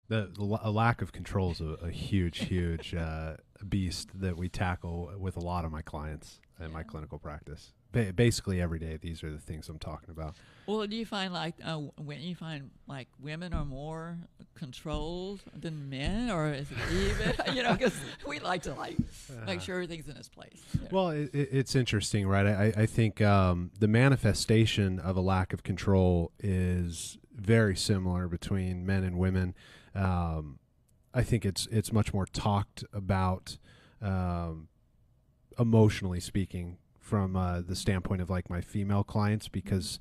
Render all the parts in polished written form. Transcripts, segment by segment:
A lack of control is a huge, huge beast that we tackle with a lot of my clients in my clinical practice. Basically, every day, these are the things I'm talking about. Well, do you find like when you find like women are more controlled than men, or is it even? Because we like to make sure everything's in its place. Well, it's interesting, right? I think the manifestation of a lack of control is very similar between men and women. I think it's much more talked about emotionally speaking from the standpoint of like my female clients, because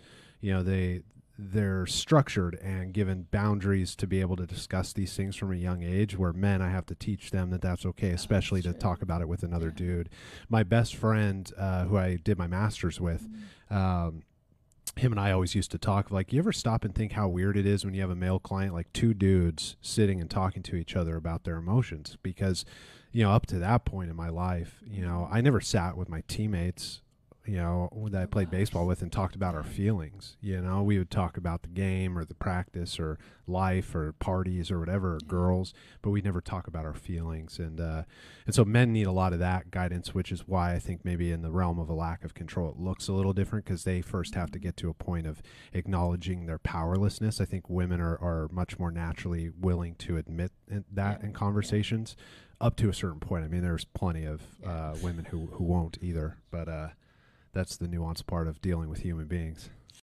they're structured and given boundaries to be able to discuss these things from a young age, where men, I have to teach them that that's okay, especially to talk about it with another dude. My best friend, who I did my master's with, him and I always used to talk like, you ever stop and think how weird it is when you have a male client, like two dudes sitting and talking to each other about their emotions? Because, up to that point in my life, I never sat with my teammates, that I played baseball with and talked about our feelings. We would talk about the game or the practice or life or parties or whatever, or girls, but we never talk about our feelings. And so men need a lot of that guidance, which is why I think maybe in the realm of a lack of control, it looks a little different, because they first have to get to a point of acknowledging their powerlessness. I think women are much more naturally willing to admit that in conversations up to a certain point. I mean, there's plenty of women who won't either, but that's the nuanced part of dealing with human beings.